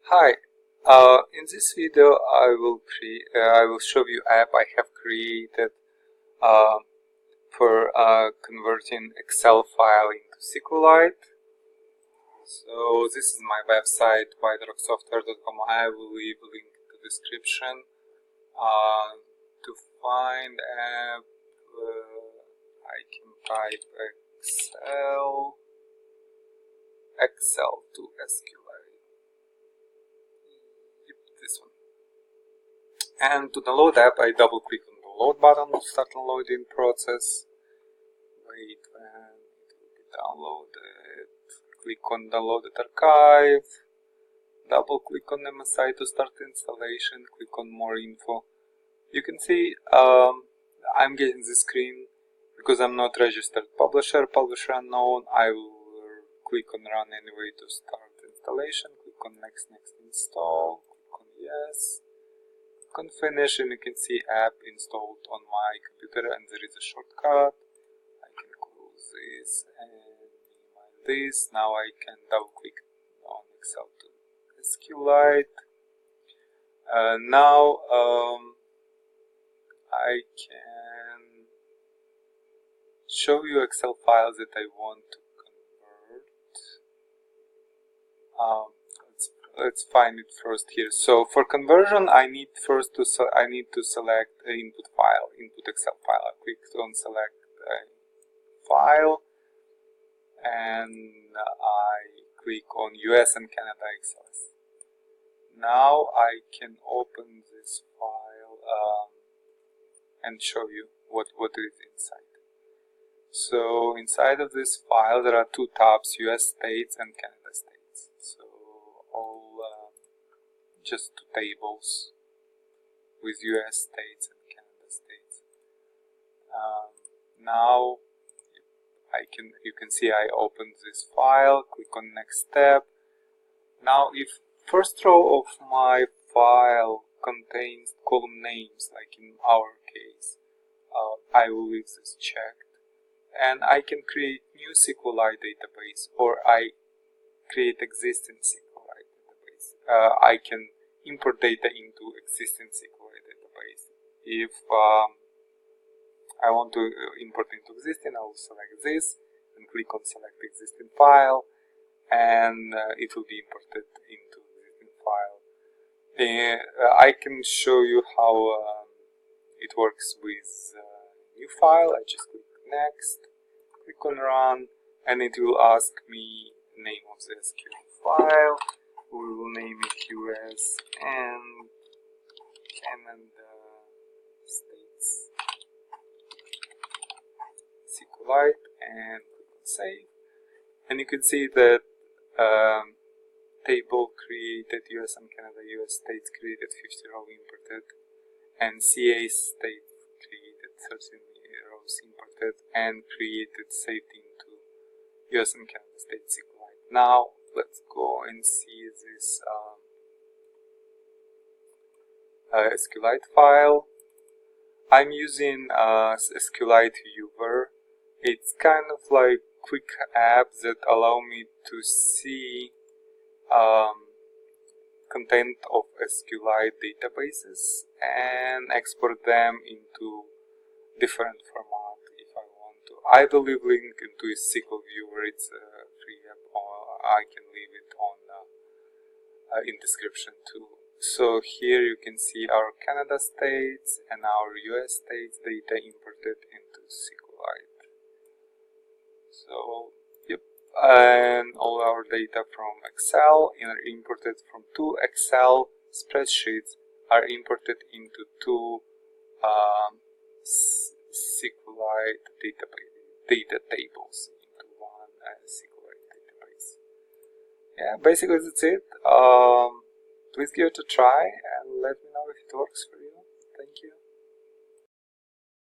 Hi, in this video I will show you app I have created uh, for converting Excel file into Sqlite. So this is my website whiterocksoftware.com. I will leave a link in the description. To find app, I can type Excel to Sqlite. This one. And to download app, I double click on the load button to start the loading process. Wait when it will be downloaded. Click on downloaded archive. Double click on MSI to start the installation. Click on more info. You can see I'm getting this screen because I'm not registered publisher. Publisher unknown. I will click on run anyway to start the installation. Click on next install. Click on yes. Click on finish and you can see app installed on my computer and there is a shortcut. I can close this and minimize this. Now I can double click on Excel to Sqlite. Now I can show you Excel files that I want to convert. Let's find it first here. So for conversion, I need first to select an input Excel file. I click on select file, and I click on US and Canada Excel. Now I can open this file and show you what is inside. So inside of this file there are two tabs, US states and Canada states. So all just two tables with US states and Canada states. Now you can see I opened this file, click on next step. Now if first row of my file contains column names, like in our case, I will leave this checked, and I can create new Sqlite database, or I create existing Sqlite database. I can import data into existing Sqlite database. If I want to import into existing, I will select this and click on select existing file, and it will be imported into existing file. I can show you how it works with new file. I just click next, click on run, and it will ask me name of the SQL file. We will name it US and Canada States Sqlite, and click on save. And you can see that table created US and Canada, US states created 50 rows imported, and CA state created 13 rows imported and created saved into US and Canada states Sqlite. Now let's go and see this Sqlite file. I'm using Sqlite viewer. It's kind of like quick apps that allow me to see content of Sqlite databases and export them into different format if I want to. I will leave link into a SQL viewer. It's a free app, or I can leave it on in description too. So here you can see our Canada states and our US states data imported into Sqlite. So yep, and all our data from Excel are imported from two Excel spreadsheets are imported into two Sqlite data tables into one Sqlite database. Yeah, basically that's it. Please give it a try and let me know if it works for you. Thank you.